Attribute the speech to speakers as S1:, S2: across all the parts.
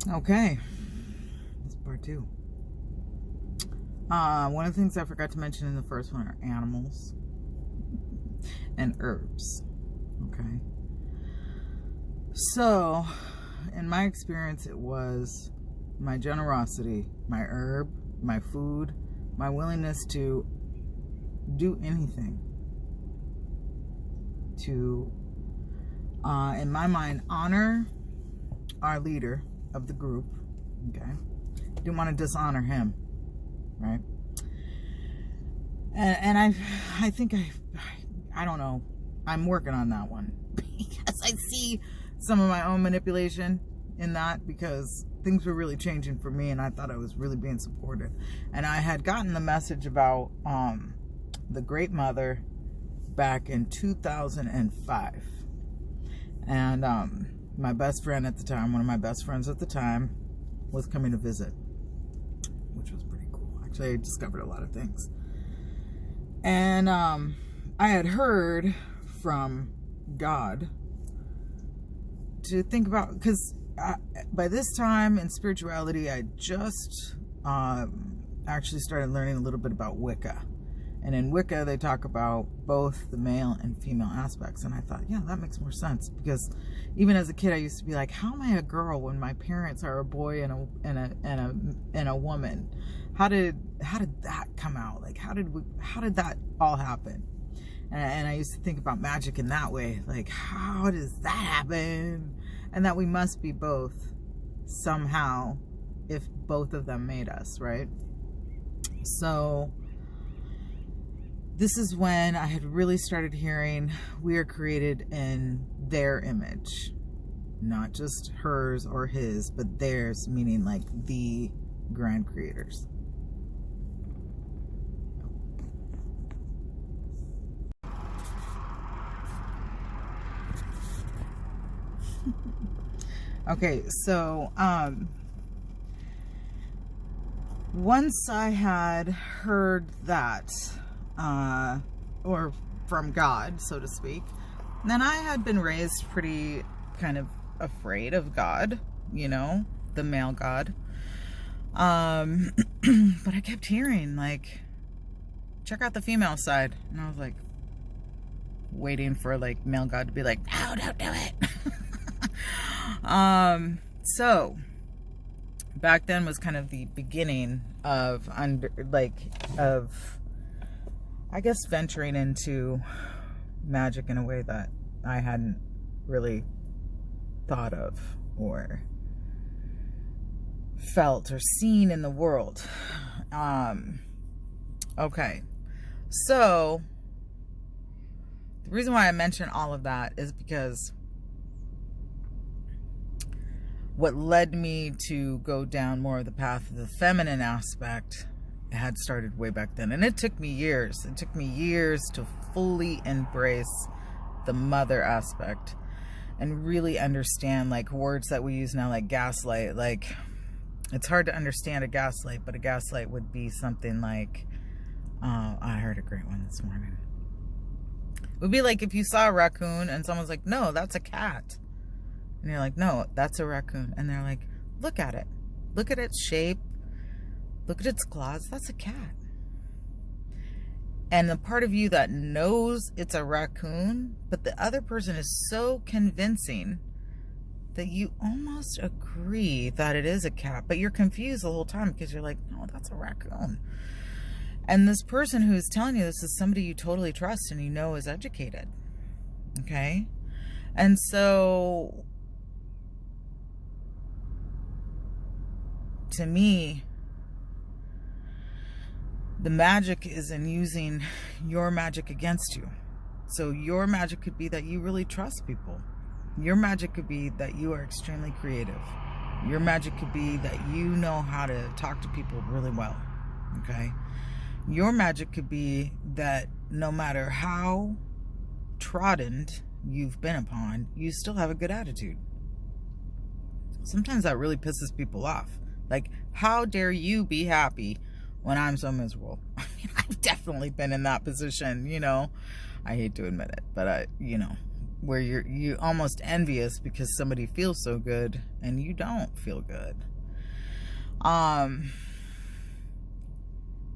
S1: Okay, this is part two. One of the things I forgot to mention in the first one are animals and herbs. Okay. So, in my experience, it was my generosity, my herb, my food, my willingness to do anything to, in my mind, honor our leader of the group. Okay. Didn't want to dishonor him, right? And I think I don't know. I'm working on that one because I see some of my own manipulation in that, because things were really changing for me and I thought I was really being supported. And I had gotten the message about the Great Mother back in 2005. And my best friend at the time, one of my best friends at the time, was coming to visit, which was pretty cool. Actually, I discovered a lot of things. And I had heard from God to think about, because by this time in spirituality, I just actually started learning a little bit about Wicca. And in Wicca, they talk about both the male and female aspects. And I thought, yeah, that makes more sense. Because even as a kid, I used to be like, how am I a girl when my parents are a boy and a woman? How did that come out? Like, how did that all happen? And I used to think about magic in that way. Like, how does that happen? And that we must be both somehow, if both of them made us, right? So this is when I had really started hearing we are created in their image. Not just hers or his, but theirs, meaning like the grand creators. Okay, so once I had heard that, or from God, so to speak, then I had been raised pretty kind of afraid of God, you know, the male God. But I kept hearing, like, check out the female side. And I was like, waiting for like male God to be like, no, don't do it. So back then was kind of the beginning of I guess venturing into magic in a way that I hadn't really thought of or felt or seen in the world. Okay, so the reason why I mention all of that is because what led me to go down more of the path of the feminine aspect had started way back then. And it took me years. It took me years to fully embrace the mother aspect and really understand, like, words that we use now, like gaslight. Like, it's hard to understand a gaslight, but a gaslight would be something like, I heard a great one this morning. It would be like if you saw a raccoon and someone's like, no, that's a cat. And you're like, no, that's a raccoon. And they're like, look at it. Look at its shape. Look at its claws. That's a cat. And the part of you that knows it's a raccoon, but the other person is so convincing that you almost agree that it is a cat, but you're confused the whole time because you're like, no, that's a raccoon. And this person who's telling you this is somebody you totally trust and you know is educated. Okay? And so, to me, the magic is in using your magic against you. So your magic could be that you really trust people. Your magic could be that you are extremely creative. Your magic could be that you know how to talk to people really well. Okay? Your magic could be that no matter how trodden you've been upon, you still have a good attitude. Sometimes that really pisses people off. Like, how dare you be happy when I'm so miserable? I mean, I've definitely been in that position, you know. I hate to admit it, but you know, where you almost envious because somebody feels so good and you don't feel good.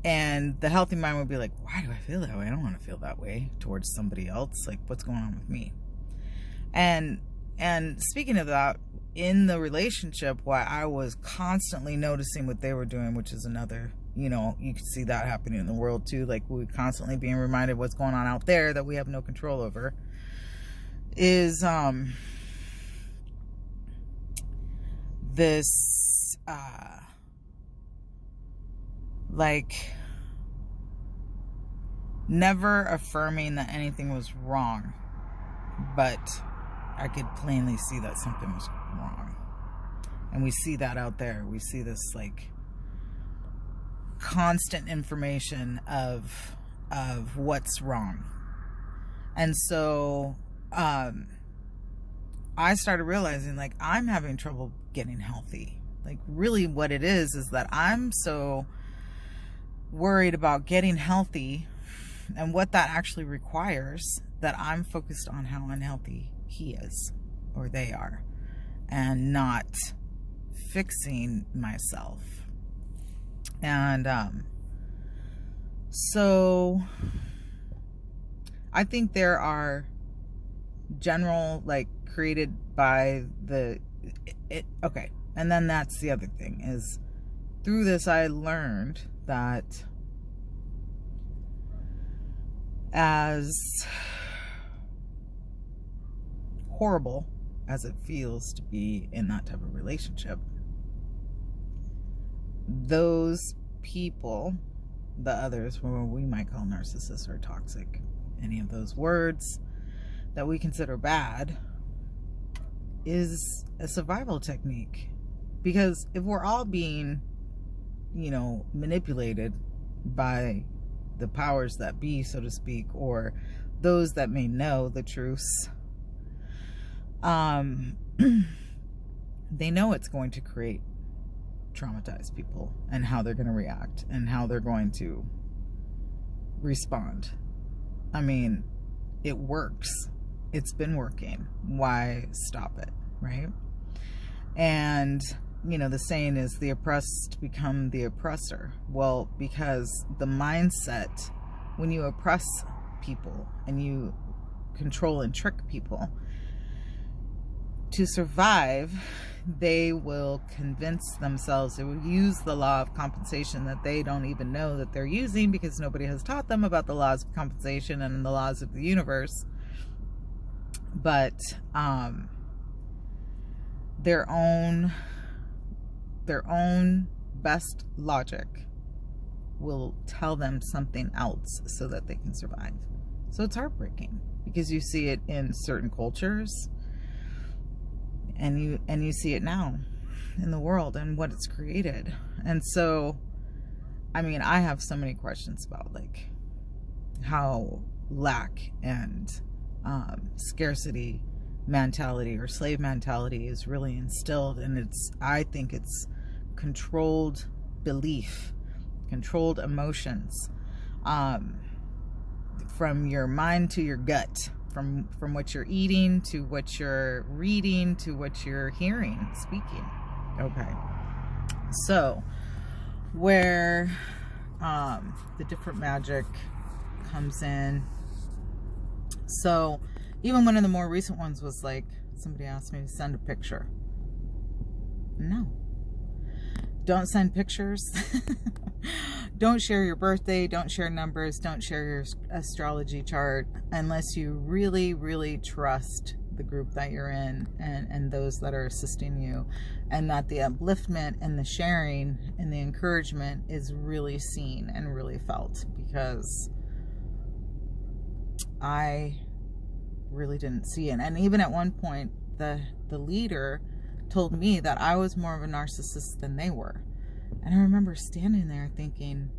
S1: And the healthy mind would be like, why do I feel that way? I don't want to feel that way towards somebody else. Like, what's going on with me? And speaking of that, in the relationship, why I was constantly noticing what they were doing, which is another, you can see that happening in the world too. Like, we're constantly being reminded what's going on out there that we have no control over, is this like never affirming that anything was wrong, but I could plainly see that something was wrong. And we see that out there. We see this like constant information of what's wrong. And so I started realizing, like, I'm having trouble getting healthy. Like, really what it is that I'm so worried about getting healthy and what that actually requires that I'm focused on how unhealthy he is or they are, and not fixing myself. And so I think there are general, like, created by okay. And then that's the other thing, is through this I learned that as horrible as it feels to be in that type of relationship, those people, the others, what we might call narcissists or toxic, any of those words that we consider bad, is a survival technique. Because if we're all being, manipulated by the powers that be, so to speak, or those that may know the truths, they know it's going to create traumatized people, and how they're going to react and how they're going to respond. I mean, it works. It's been working. Why stop it, right? And, the saying is the oppressed become the oppressor. Well, because the mindset, when you oppress people and you control and trick people, to survive, they will convince themselves, they will use the law of compensation that they don't even know that they're using, because nobody has taught them about the laws of compensation and the laws of the universe. But their own best logic will tell them something else so that they can survive. So it's heartbreaking, because you see it in certain cultures, and you see it now in the world and what it's created. And so, I mean, I have so many questions about, like, how lack and scarcity mentality or slave mentality is really instilled. And I think it's controlled belief, controlled emotions, from your mind to your gut, from what you're eating to what you're reading to what you're hearing, speaking. Okay. So where the different magic comes in. So even one of the more recent ones was like, somebody asked me to send a picture. No. Don't send pictures. Don't share your birthday. Don't share numbers. Don't share your astrology chart unless you really, really trust the group that you're in and those that are assisting you, and that the upliftment and the sharing and the encouragement is really seen and really felt. Because I really didn't see it. And even at one point, the leader told me that I was more of a narcissist than they were. And I remember standing there thinking,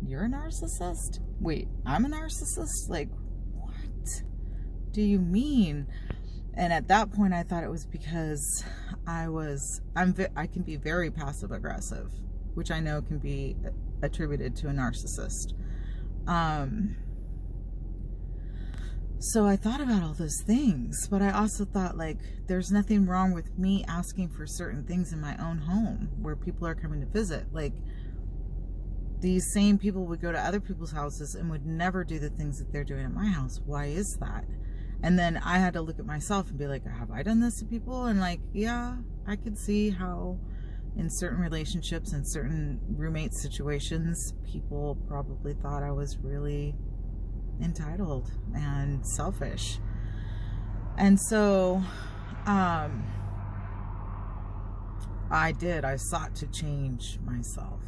S1: you're a narcissist? Wait, I'm a narcissist? Like, what do you mean? And at that point, I thought it was because I can be very passive aggressive, which I know can be attributed to a narcissist. So I thought about all those things, but I also thought, like, there's nothing wrong with me asking for certain things in my own home where people are coming to visit. Like, these same people would go to other people's houses and would never do the things that they're doing at my house. Why is that? And then I had to look at myself and be like, have I done this to people? And like, yeah, I could see how in certain relationships and certain roommate situations, people probably thought I was really entitled and selfish. And so I sought to change myself.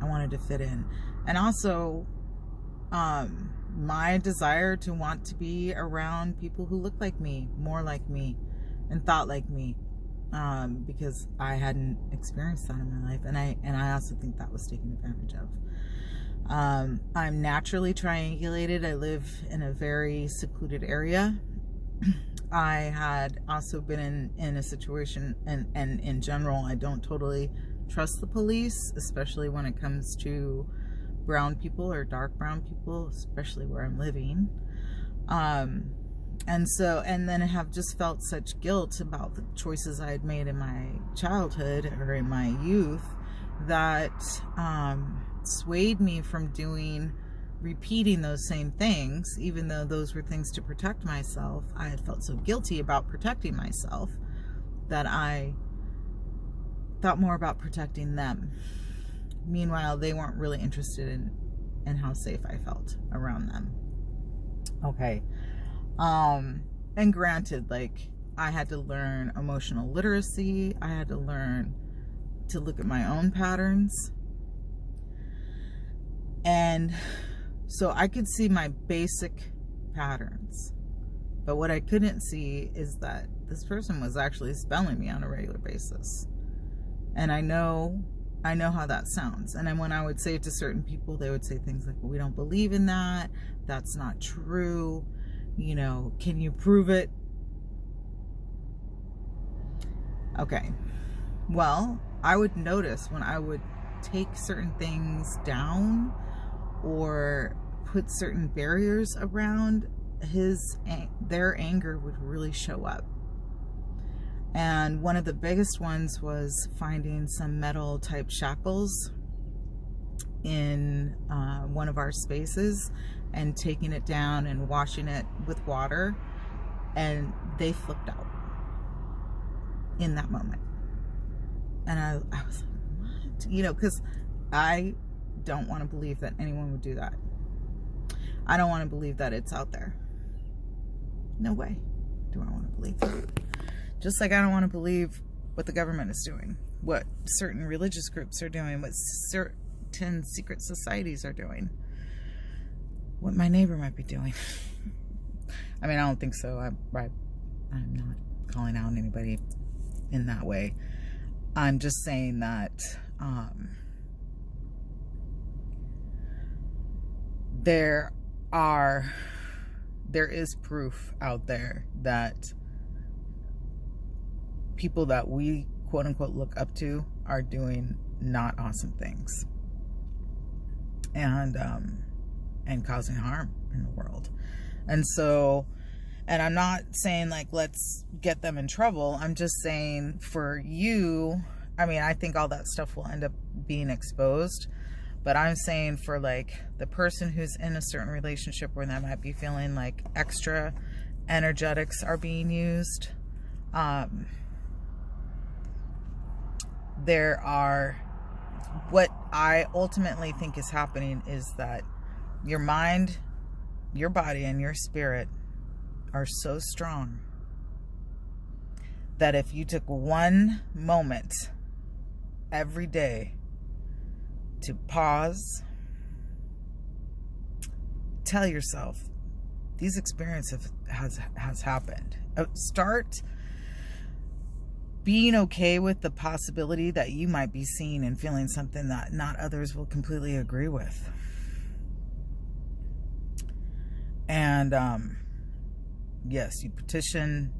S1: I wanted to fit in. And also my desire to want to be around people who look like me, more like me, and thought like me, because I hadn't experienced that in my life. And I also think that was taken advantage of. I'm naturally triangulated. I live in a very secluded area. I had also been in a situation, and in general, I don't totally trust the police, especially when it comes to brown people or dark brown people, especially where I'm living. And then I have just felt such guilt about the choices I had made in my childhood or in my youth that swayed me from repeating those same things, even though those were things to protect myself. I had felt so guilty about protecting myself that I thought more about protecting them. Meanwhile, they weren't really interested in how safe I felt around them. Okay. And granted, like, I had to learn emotional literacy. I had to learn to look at my own patterns. And so I could see my basic patterns. But what I couldn't see is that this person was actually spelling me on a regular basis. And I know how that sounds. And then when I would say it to certain people, they would say things like, well, we don't believe in that. That's not true. You know, can you prove it? Okay. Well, I would notice when I would take certain things down or put certain barriers around, their anger would really show up. And one of the biggest ones was finding some metal type shackles in one of our spaces and taking it down and washing it with water, and they flipped out in that moment. And I was like, what? You know, because I don't want to believe that anyone would do that. I don't want to believe that it's out there. No way do I want to believe that. Just like I don't want to believe what the government is doing, what certain religious groups are doing, what certain secret societies are doing, what my neighbor might be doing. I mean, I don't think so. I'm not calling out anybody in that way. I'm just saying that there is proof out there that people that we quote unquote look up to are doing not awesome things and causing harm in the world. And so, and I'm not saying like let's get them in trouble. I'm just saying for you, I mean, I think all that stuff will end up being exposed, but I'm saying for like the person who's in a certain relationship where they might be feeling like extra energetics are being used, what I ultimately think is happening is that your mind, your body, and your spirit are so strong that if you took one moment every day to pause, tell yourself, these experiences has happened. Start being okay with the possibility that you might be seeing and feeling something that not others will completely agree with. And yes, you petition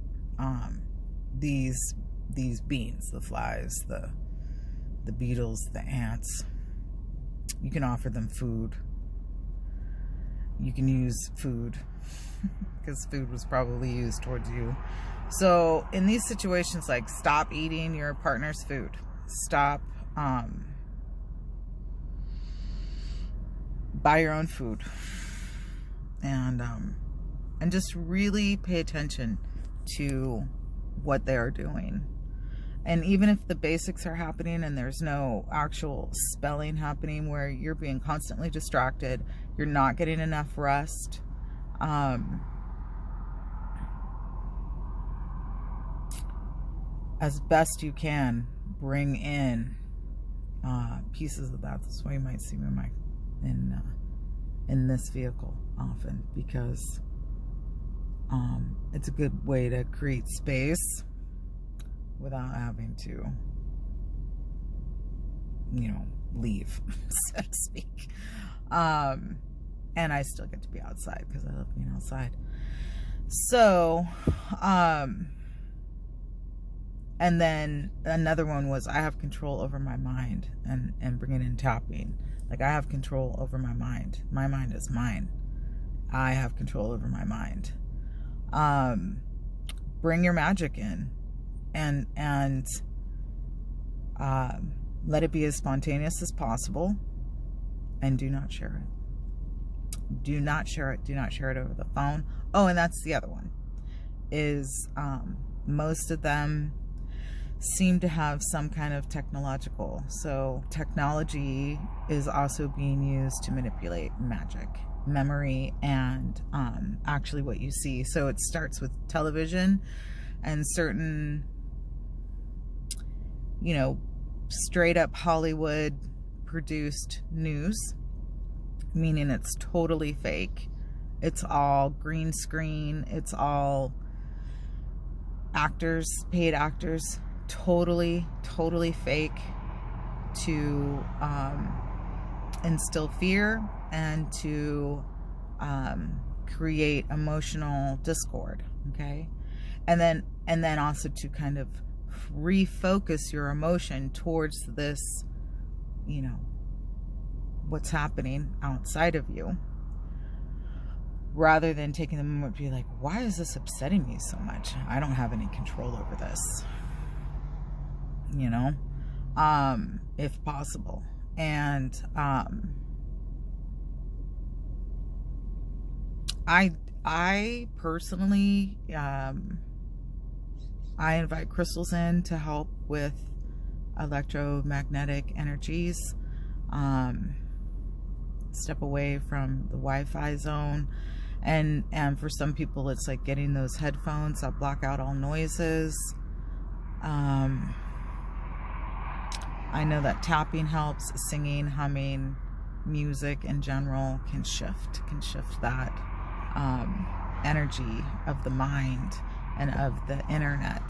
S1: these beings, the flies, the beetles, the ants. You can offer them food. you can use food, because food was probably used towards you. So in these situations, like, stop eating your partner's food. Stop, buy your own food. And just really pay attention to what they are doing. And even if the basics are happening and there's no actual spelling happening, where you're being constantly distracted, you're not getting enough rest, as best you can, bring in pieces of that. That's why you might see me in this vehicle often, because it's a good way to create space without having to, you know, leave, so to speak. And I still get to be outside because I love being outside. So, and then another one was, I have control over my mind, and bringing in tapping. Like, I have control over my mind. My mind is mine. I have control over my mind. Bring your magic in, and let it be as spontaneous as possible, and do not share it. Do not share it. Do not share it over the phone. Oh, and that's the other one, is most of them seem to have some kind of technological. So technology is also being used to manipulate magic, memory, and actually what you see. So it starts with television and certain, you know, straight up Hollywood produced news, meaning it's totally fake. It's all green screen. It's all actors, paid actors, totally fake, to instill fear and to create emotional discord. Okay. And then also to kind of refocus your emotion towards this, you know, what's happening outside of you, rather than taking the moment to be like, why is this upsetting me so much? I don't have any control over this, you know, if possible. And I personally, I invite crystals in to help with electromagnetic energies. Step away from the Wi-Fi zone. And for some people, it's like getting those headphones that block out all noises. I know that tapping helps. Singing, humming, music in general can shift that energy of the mind and of the internet.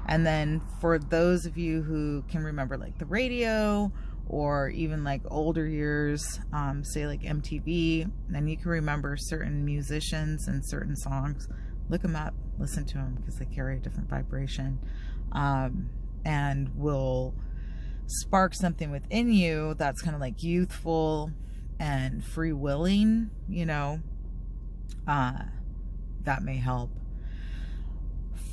S1: And then for those of you who can remember, like, the radio, or even like older years, say like MTV, and you can remember certain musicians and certain songs, look them up, listen to them, because they carry a different vibration, and will spark something within you that's kind of like youthful and free willing, you know. That may help.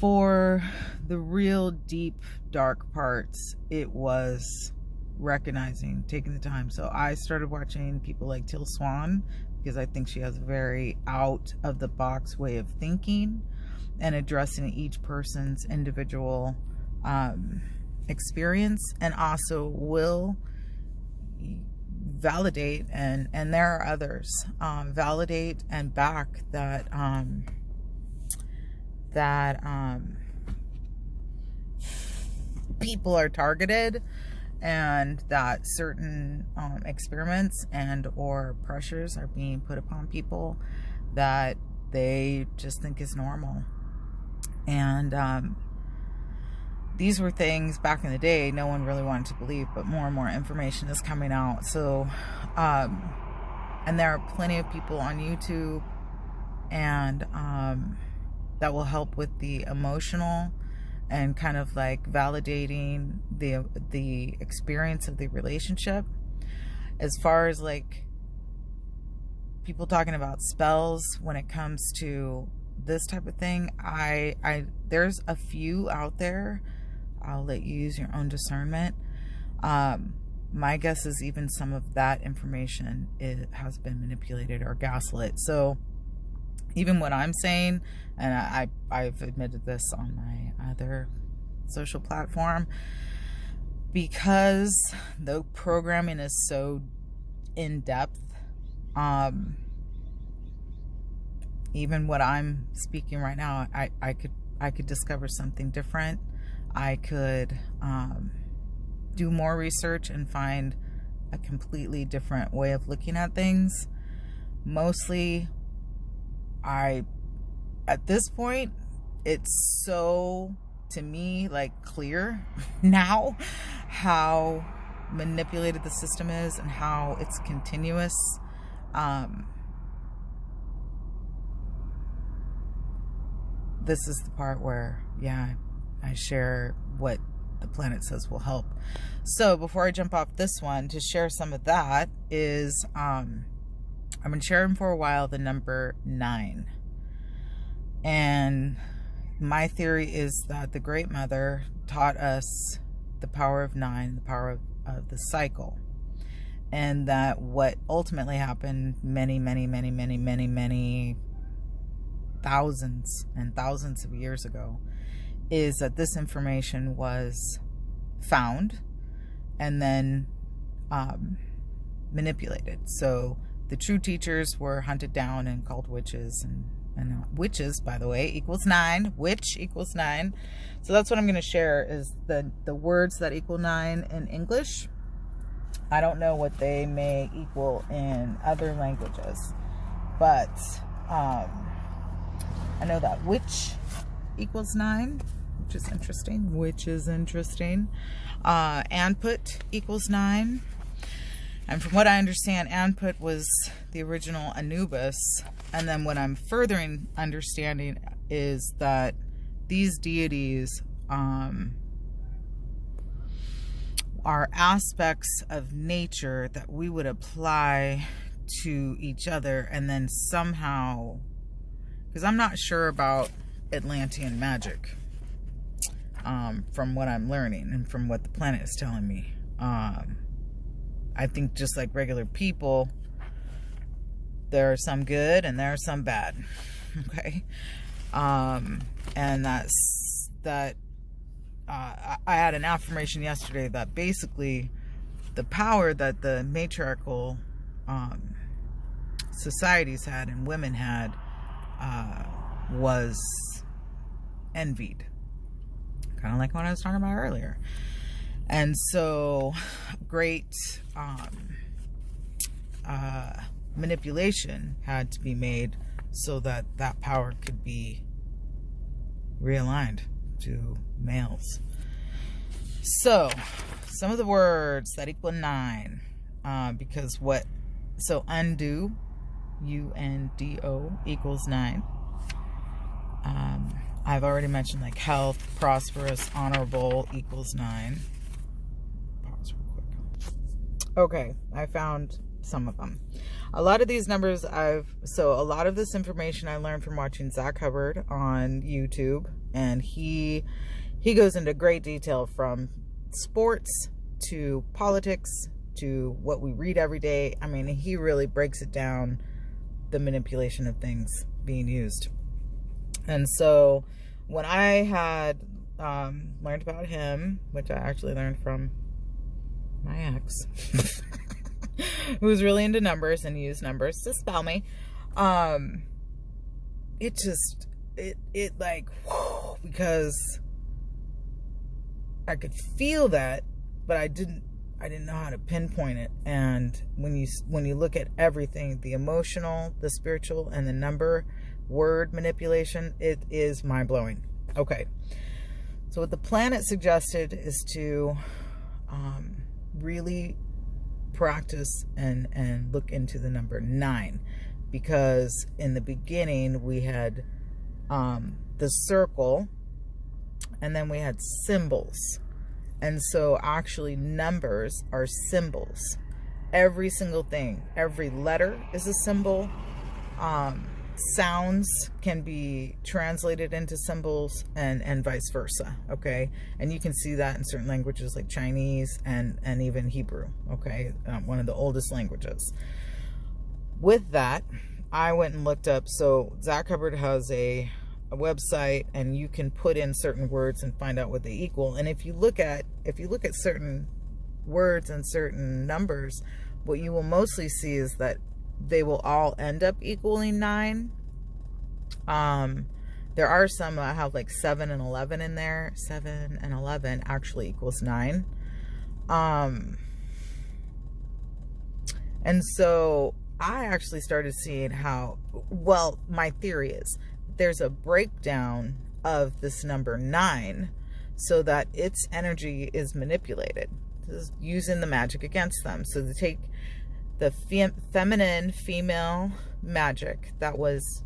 S1: For the real deep dark parts, it was recognizing, taking the time. So I started watching people like Teal Swan, because I think she has a very out of the box way of thinking and addressing each person's individual experience, and also will validate, and there are others, validate and back that people are targeted, and that certain experiments and or pressures are being put upon people that they just think is normal. And these were things back in the day no one really wanted to believe, but more and more information is coming out. So and there are plenty of people on YouTube and that will help with the emotional and kind of like validating the experience of the relationship. As far as like people talking about spells when it comes to this type of thing, there's a few out there. I'll let you use your own discernment. My guess is even some of that information has been manipulated or gaslit. So even what I'm saying, and I've admitted this on my other social platform, because the programming is so in depth, even what I'm speaking right now, I could discover something different. I could do more research and find a completely different way of looking at things. Mostly, at this point, it's so, to me, like, clear now how manipulated the system is and how it's continuous. This is the part where, yeah, I share what the planet says will help. So before I jump off this one, to share some of that is, I've been sharing for a while the number 9. And my theory is that the Great Mother taught us the power of 9, the power of the cycle. And that what ultimately happened many thousands and thousands of years ago is that this information was found and then manipulated. So the true teachers were hunted down and called witches, and witches, by the way, equals 9. Witch equals 9. So that's what I'm going to share is the words that equal 9 in English. I don't know what they may equal in other languages, but I know that witch equals 9, which is interesting. Anput equals 9. And from what I understand, Anput was the original Anubis. And then what I'm furthering understanding is that these deities are aspects of nature that we would apply to each other, and then somehow, because I'm not sure about Atlantean magic, from what I'm learning and from what the planet is telling me. I think just like regular people, there are some good and there are some bad. Okay. And that's that. I had an affirmation yesterday that basically the power that the matriarchal societies had and women had was envied, kind of like what I was talking about earlier. And so great manipulation had to be made so that that power could be realigned to males. So some of the words that equal 9, because so undo, UNDO, equals 9. I've already mentioned like health, prosperous, honorable equals 9. Pause real quick. Okay, I found some of them. A lot of these numbers a lot of this information I learned from watching Zach Hubbard on YouTube, and he goes into great detail from sports to politics to what we read every day. I mean, he really breaks it down, the manipulation of things being used. And so when I had learned about him, which I actually learned from my ex, who was really into numbers and used numbers to spell me, it like, whoa, because I could feel that, but I didn't know how to pinpoint it. And when you look at everything, the emotional, the spiritual, and the number word manipulation, it is mind-blowing. Okay, so what the planet suggested is to really practice and look into the number 9, because in the beginning we had the circle, and then we had symbols. And so actually numbers are symbols. every single thing, every letter is a symbol. Sounds can be translated into symbols, and vice versa. Okay. And you can see that in certain languages like Chinese and even Hebrew. Okay. One of the oldest languages. With that, I went and looked up. So Zach Hubbard has a website, and you can put in certain words and find out what they equal. And if you look at certain words and certain numbers, what you will mostly see is that they will all end up equaling 9. There are some that have like 7 and 11 in there. 7 and 11 actually equals 9. And so I actually started seeing how, well, my theory is there's a breakdown of this number 9 so that its energy is manipulated, using the magic against them. So they take the feminine, female magic that was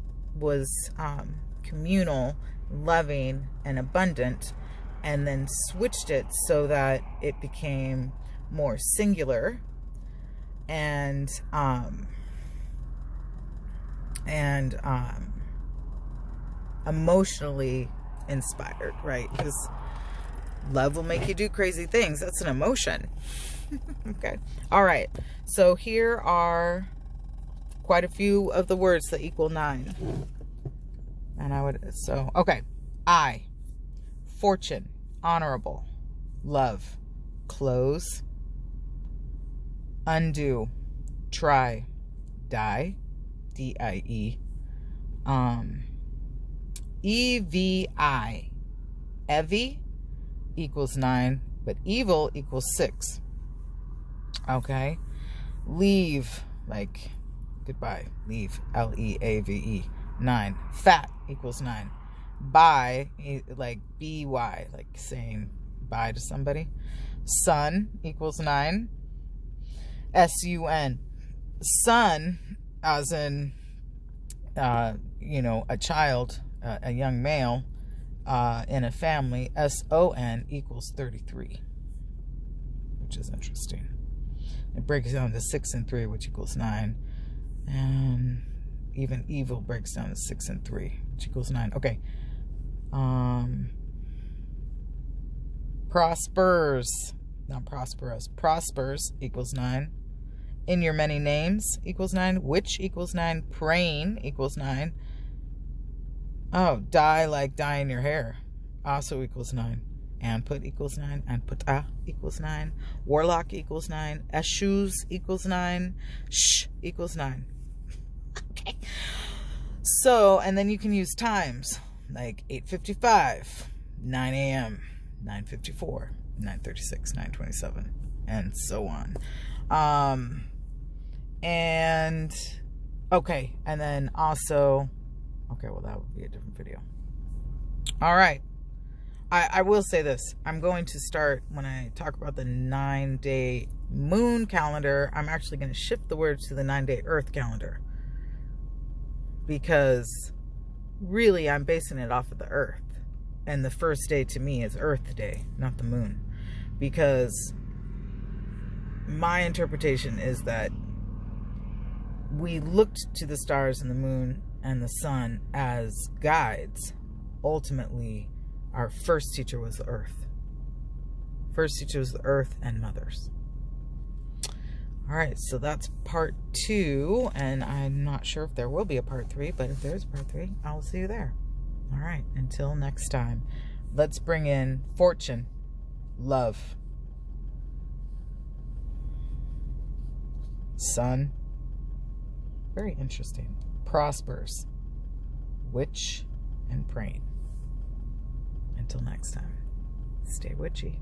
S1: communal, loving, and abundant, and then switched it so that it became more singular and emotionally inspired, right? Because love will make you do crazy things. That's an emotion. Okay. All right. So here are quite a few of the words that equal 9. And okay. I, fortune, honorable, love, close, undo, try, die, D-I-E, E-V-I, Evie equals 9, but evil equals 6. Okay. Leave, like goodbye, leave, L-E-A-V-E, 9. Fat equals 9. Buy, like B-Y, like saying bye to somebody. Sun equals 9. S-U-N. Son, as in, a child, a young male in a family. S-O-N equals 33, which is interesting. It breaks down to 6 and 3, which equals 9. And even evil breaks down to 6 and 3, which equals 9. Okay. Prospers, not prosperous. Prospers equals 9. In your many names equals 9. Which equals 9. Praying equals 9. Oh, dye like dyeing your hair also equals 9. Anput equals 9. Anputa equals 9. Warlock equals 9. Eshus equals 9. Shh equals 9. Okay. So, and then you can use times like 8:55, 9 a.m., 9:54, 9:36, 9:27, and so on. And okay, and then also, okay, well, that would be a different video. All right. I will say this. I'm going to start, when I talk about the 9-day moon calendar, I'm actually going to shift the words to the 9-day earth calendar. Because really, I'm basing it off of the earth. And the first day to me is Earth Day, not the moon. Because my interpretation is that we looked to the stars and the moon and the sun as guides. Ultimately, our first teacher was the earth. First teacher was the earth and mothers. All right, so that's part 2, and I'm not sure if there will be a part 3, but if there's a part 3, I'll see you there. All right, until next time, let's bring in fortune, love, sun, very interesting, prospers, witch, and praying. Until next time, stay witchy.